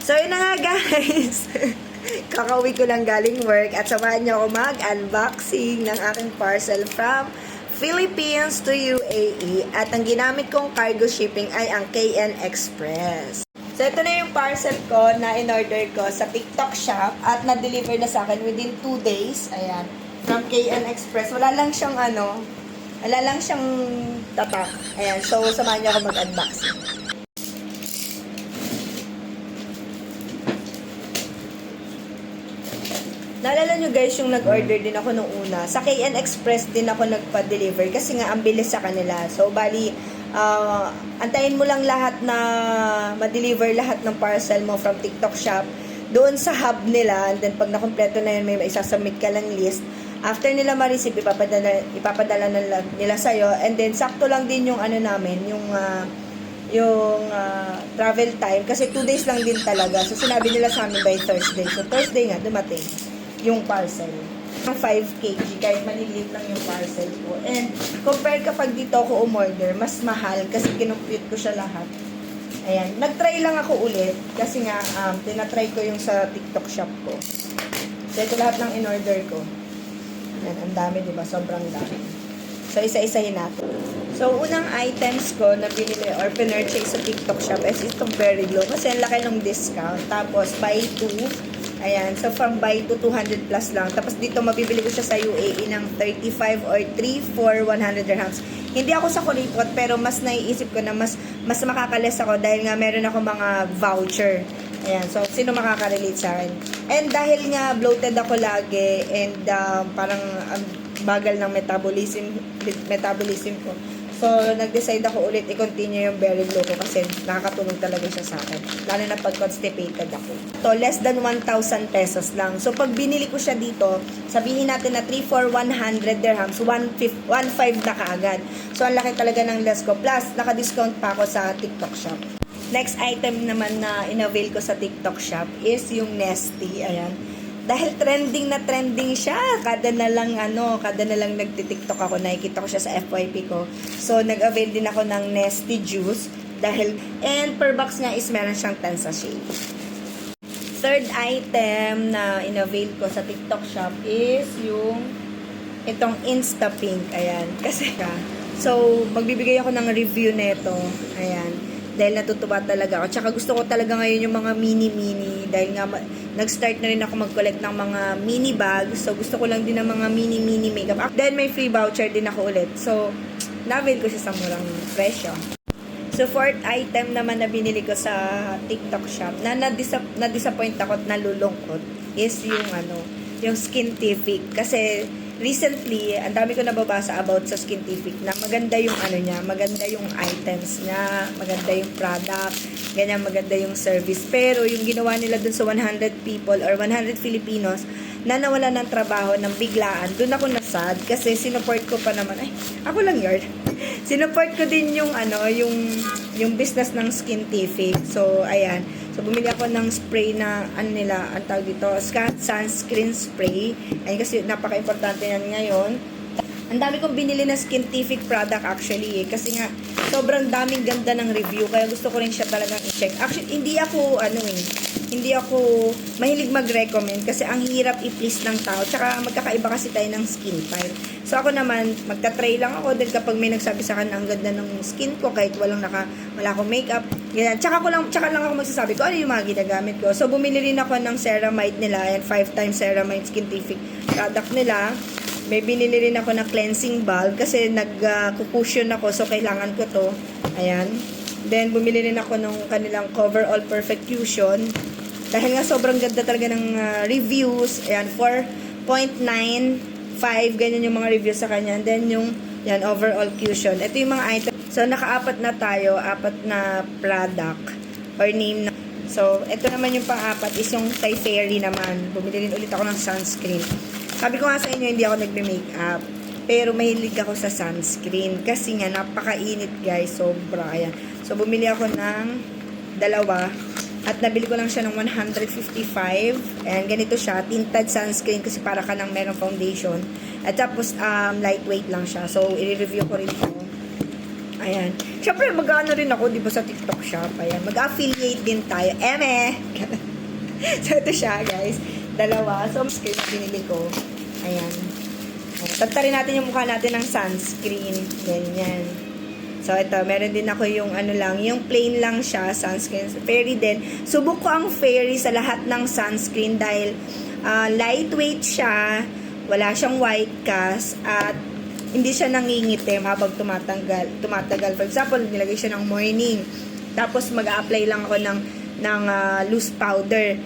So, yun na nga guys. Kakauwi ko lang galing work at samahan niyo ako mag-unboxing ng aking parcel from Philippines to UAE. At ang ginamit kong cargo shipping ay ang KN Express. So, ito na yung parcel ko na in-order ko sa TikTok shop at na-deliver na sa akin within 2 days. Ayan. From KN Express. Wala lang siyang tatak. Ayan. So, samahan niyo ako mag-unboxing. Naalala nyo guys, yung nag-order din ako nung una. Sa KN Express din ako nagpa-deliver kasi nga ang bilis sa kanila. So, bali, antayin mo lang lahat na ma-deliver lahat ng parcel mo from TikTok shop doon sa hub nila. And then, pag nakompleto na yun, may isasubmit ka lang list. After nila ma-receive, ipapadala nila sa'yo. And then, sakto lang din yung namin, yung travel time. Kasi 2 days lang din talaga. So, sinabi nila sa amin by Thursday. So, Thursday nga, dumating yung parcel. Ang 5 kg, kahit maliliit lang yung parcel ko. And, compare kapag dito ako umorder, mas mahal kasi kinumpute ko siya lahat. Ayan. Nag-try lang ako ulit kasi nga, tinatry ko yung sa TikTok shop ko. So, ito lahat ng in-order ko. Ayan, ang dami, diba? Sobrang dami. So, isa-isahin natin. So, unang items ko na binili or pinurchase sa TikTok shop is itong Berry Glow kasi ang laki ng discount. Tapos, buy 2. Ayan. So, from buy 2, 200 plus lang. Tapos, dito mabibili ko siya sa UAE ng 35 or 3 for 100 dirhams. Hindi ako sa kuripot, pero mas naiisip ko na mas makakales ako dahil nga meron ako mga voucher. Ayan. So, sino makaka-relate sa akin? And dahil nga bloated ako lagi and parang bagal ng metabolism ko. So, nag-decide ako ulit i-continue yung Berry Glow ko kasi nakakatulong talaga siya sa akin. Lalo na pag constipated ako. So, less than 1,000 pesos lang. So, pag binili ko siya dito, sabihin natin na 3 for 100 dirhams, 1.5 na kaagad. So, ang laki talaga ng less ko. Plus, naka-discount pa ako sa TikTok shop. Next item naman na in-avail ko sa TikTok shop is yung Nestea. Ayan. Dahil trending siya. Kada na lang nagti-TikTok ako, nakikita ko siya sa FYP ko. So, nag-avail din ako ng Nestea juice. And per box nga is meron siyang 10 sachet. Third item na in-avail ko sa TikTok shop is itong Insta Pink. Ayan. So, magbibigay ako ng review nito. Ayan. Dahil natutuwa talaga ako. Tsaka gusto ko talaga ngayon yung mga mini-mini. Dahil nga, nag-start na rin ako mag-collect ng mga mini bags. So, gusto ko lang din ng mga mini-mini makeup. Then, may free voucher din ako ulit. So, na-avail ko siya sa murang presyo. So, fourth item naman na binili ko sa TikTok shop na na-disappoint ako at nalulungkot is yung Skintific. Kasi, recently, ang dami ko nababasa about sa Skintific na maganda yung maganda yung items niya, maganda yung product, ganyan, maganda yung service. Pero yung ginawa nila dun sa 100 people or 100 Filipinos na nawala ng trabaho ng biglaan, dun ako nasad kasi sinupport ko pa naman. Ay, ako lang yun. Sinupport ko din yung business ng Skintific. So, ayan. So, bumili ako ng spray na, ang tawag dito, sunscreen spray. Ayun kasi napaka-importante yan ngayon. Ang dami kong binili na Skintific product actually kasi nga, sobrang daming ganda ng review. Kaya gusto ko rin siya talagang i-check. Actually, hindi ako mahilig mag-recommend kasi ang hirap i-please ng tao. Tsaka magkakaiba kasi tayo ng skin type. So ako naman, magta-try lang ako din kapag may nagsabi sa akin na ang ganda ng skin ko kahit wala akong makeup. Ganyan. Tsaka lang ako magsasabi ko ano yung mga ginagamit ko. So bumili rin ako ng ceramide nila. Ayan, 5 times ceramide Skintific product nila. May binili rin ako ng cleansing bulb kasi nag-cushion ako so kailangan ko to. Ayan. Then bumili rin ako ng kanilang Cover All Perfect Cushion. Dahil nga sobrang ganda talaga ng reviews. Ayan, 4.95. Ganyan yung mga reviews sa kanya. And then yung overall cushion. Ito yung mga item. So, naka-apat na tayo. 4 na product or name na. So, ito naman yung pang-apat is yung Thai Fairy naman. Bumili rin ulit ako ng sunscreen. Sabi ko nga sa inyo, hindi ako nagme-makeup. Pero mahilig ako sa sunscreen. Kasi nga, napakainit guys. Sobra. Ayan. So, bumili ako ng 2. At nabili ko lang siya ng 155. Ayan, ganito siya. Tinted sunscreen kasi para ka nang merong foundation. At tapos, lightweight lang siya. So, i-review ko rin ito. Ayan. Siyempre, mag-ano rin ako, di ba, sa TikTok shop. Ayan. Mag-affiliate din tayo. Eme! So, ito siya, guys. Dalawa. So, sunscreen na binili ko. Ayan. Tagtarin natin yung mukha natin ng sunscreen. Ganyan. So, ito. Meron din ako yung ano lang. Yung plain lang siya, sunscreen. Fairy din. Subok ko ang Fairy sa lahat ng sunscreen dahil lightweight siya. Wala siyang white cast. At hindi siya nangingitim habang tumatagal. For example, nilagay siya ng morning. Tapos, mag-a-apply lang ako ng loose powder.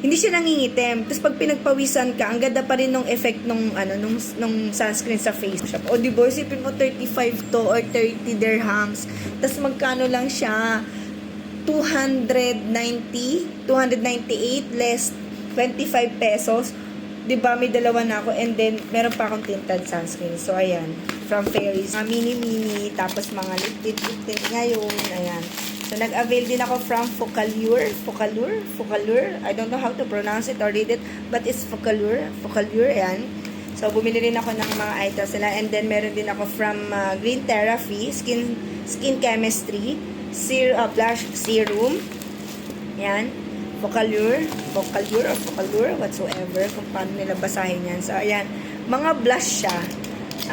Hindi siya nangingitim. Tapos pag pinagpawisan ka, ang ganda pa rin ng effect nung sunscreen sa face shop. O di ba, isipin mo 35 to or 30 dirhams. Tapos magkano lang siya? 298 less 25 pesos. Di ba, may dalawa na ako. And then, meron pa akong tinted sunscreen. So, ayan. From Fairies. Mga mini-mini. Tapos mga lip tint ngayon. Ayan. So, nag-avail din ako from Focallure. I don't know how to pronounce it or read it, but it's Focallure. Ayan. So, bumili rin ako ng mga items nila. And then, meron din ako from Green Therapy, Skin Chemistry, Blush Serum. Ayan. Focallure, whatsoever, kung paano nila basahin yan. So, ayan. Mga blush siya.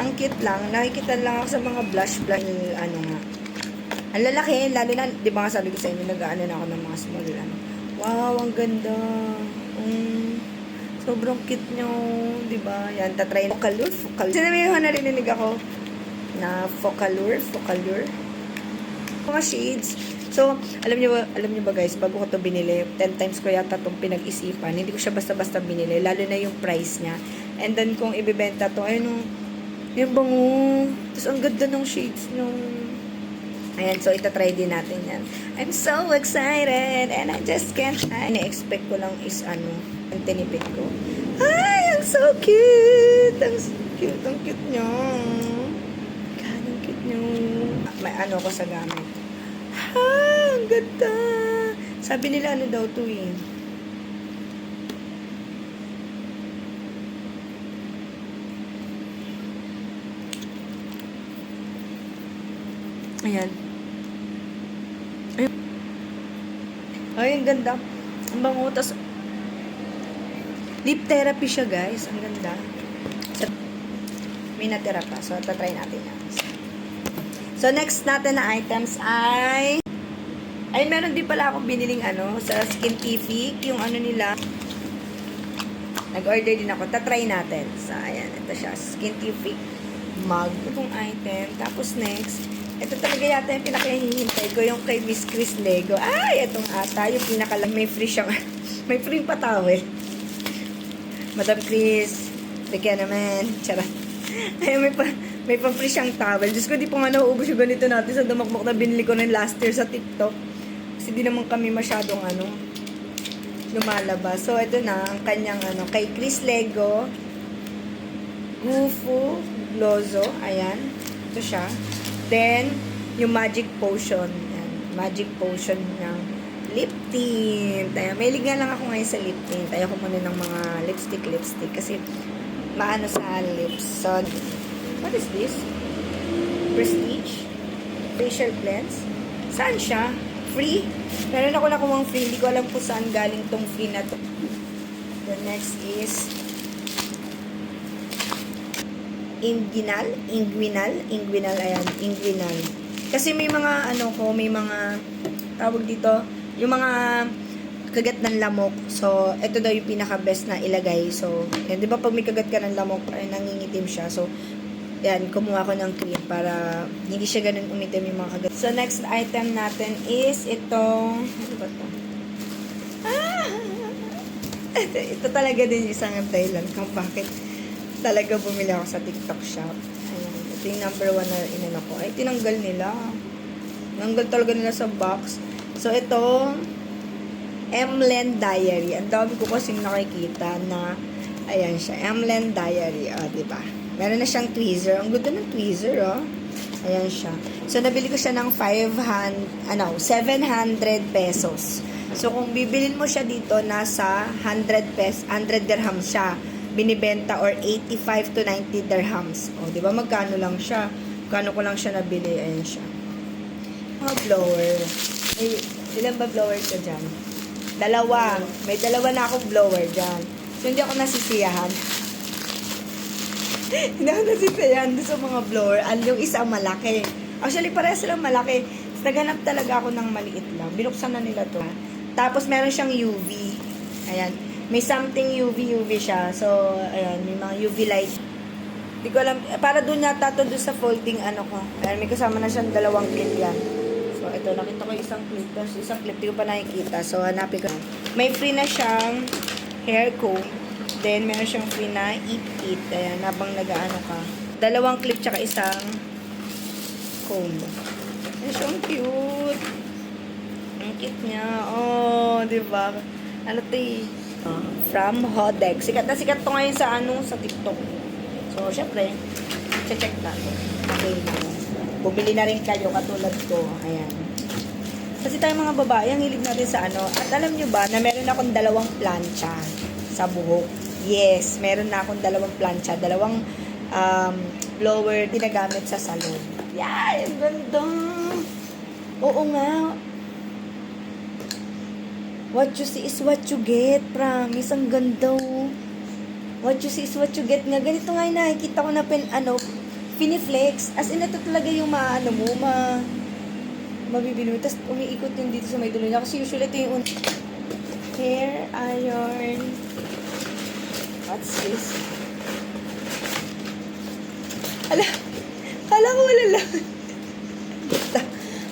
Ang cute lang. Nakikita lang ako sa mga blush, ano nga. Ang lalaki, lalo na, di ba nga sabi ko sa inyo, nag-ano na ako ng mga small, ano. Wow, ang ganda. Sobrang cute nyo, di ba? Yan, tatry na. Focallure. Sinabi ko, narinig ako na Focallure. Mga shades. So, alam niyo ba guys, bago ko to binili, 10 times ko yata itong pinag-isipan. Hindi ko siya basta-basta binili, lalo na yung price niya. And then, kung ibibenta to, ayun, yung bango. Tapos, ang ganda ng shades nung... Ayan, so itatry din natin yan. I'm so excited and I just can't. Ini-expect ko lang is ang tinipid ko. Ay, ang so cute! Ang cute nyo. God, ang cute nyo. May ano ko sa gamit. Ha, ang ganda. Sabi nila ano daw to eh. Ayan. Ay, ang ganda. Ang bango. Tas, lip therapy siya, guys. Ang ganda. So, may natira pa. So, tatry natin yan. So, next natin na items ay... Ay, meron din pala akong biniling sa Skintific. Yung nila. Nag-order din ako. Tatry natin. So, ayan. Ito siya. Skintific mug. Itong item. Tapos, next... Ito talaga yata yung pinakahihintay ko, yung kay Miss Chris Lego. Ay, itong ata, yung pinakalang may free siyang, may free pa towel. Madam Chris, bigyan naman. Charot. Ay, may pa free siyang towel. Diyos ko, di pa nga nauubos yung ganito natin sa damakmak na binili ko ng last year sa TikTok. Kasi di naman kami masyadong lumalabas. So, ito na, ang kanyang kay Chris Lego, Gufu, Glozo, ayan. Ito siya. Then, yung Magic Potion. Yan. Magic Potion ng lip tint. Ayan. May liga lang ako ngayon sa lip tint. Ayaw ko muna ng mga lipstick. Kasi, maano sa lips. So, what is this? Prestige? Facial Cleanse? Saan siya? Free? Meron ako nakuha free. Hindi ko alam kung saan galing tong free na to. The next is Inguinal, ayan, Inguinal. Kasi may mga, may mga, tawag dito, yung mga kagat ng lamok. So, ito daw yung pinaka-best na ilagay. So, yan, di ba pag may kagat ka ng lamok, ay nangingitim siya. So, yan, kumuha ko ng cream para hindi siya ganun umitim yung mga kagat. So, next item natin is itong, ano ba ito? Ito talaga din isang dahilan kung bakit talaga bumili ako sa TikTok shop. Ayan. Ito yung number 1 na inano ko. Ay, tinanggal nila. Tinanggal talaga nila sa box. So, ito, Emlen Diary. Ang dami ko kasing nakikita na, ayan siya, Emlen Diary. O, diba? Meron na siyang tweezer. Ang ganda ng tweezer, oh. Ayan siya. So, nabili ko siya ng 700 pesos. So, kung bibilin mo siya dito, nasa 100 dirhams siya. Binibenta or 85 to 90 dirhams. O, di ba magkano lang siya? Magkano ko lang siya nabili? Ayan siya. Mga blower. May, ilan ba blower ka dyan? Dalawa. May dalawa na akong blower dyan. So, hindi ako nasisiyahan. Hindi ako nasisiyahan doon sa mga blower. Yung isa malaki. Actually, parehas silang malaki. Naghanap talaga ako ng maliit lang. Binuksan na nila to. Tapos, meron siyang UV. Ayan. May something UV siya. So, ayan. May mga UV light. Hindi ko alam. Para doon yata to doon sa folding ano ko. Ayan. May kasama na siyang 2 clip yan. So, ito. Nakita ko isang clip. Tapos, isang clip. Di ko pa nakikita. So, hanapin ko. May free na siyang hair comb. Then, meron siyang free na eat. Ayan. Habang nag-ano ka. 2 clip tsaka isang comb. Ay, siyang cute. Ang cute niya. Oh, di ba? Ano to eh? From Hodex. Sikat na sikat to ngayon sa sa TikTok. So, syempre, check natin. Okay. Bumili na rin kayo katulad ko. Ayan. Kasi tayo mga babae, ang hilig natin sa ano. At alam nyo ba na meron akong 2 plancha sa buhok? Yes, meron na akong 2 plancha. 2 blower ginagamit sa salon. Yan! Ang ganda! Oo nga. What you see is what you get. Promise, ang ganda. What you see is what you get nga. Ganito nga yung nakikita ko na piniflex. As in, ito talaga yung mabibili mo. Tapos, umiikot yung dito sa may dulo niya. Kasi usually, ito yung hair iron. What's this? Kala ko wala lang.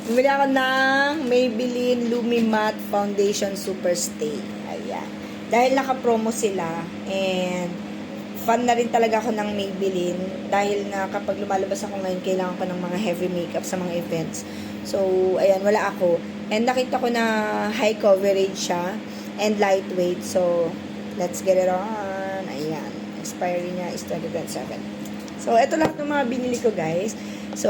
Bumili ako ng Maybelline Lumi Matte Foundation Super Stay. Ayan. Dahil naka-promo sila and fan na rin talaga ako ng Maybelline dahil nga kapag lumalabas ako ngayon kailangan ko ng mga heavy makeup sa mga events. So, ayan, wala ako. And nakita ko na high coverage siya and lightweight. So, let's get it on. Ayan. Expiry niya is 2027. So, ito lahat ng mga binili ko, guys. So,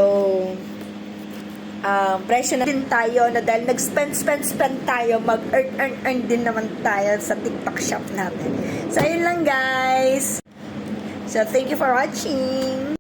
presyo na din tayo na dahil nag-spend tayo, mag-earn din naman tayo sa TikTok shop natin. So, ayun lang, guys. So, thank you for watching.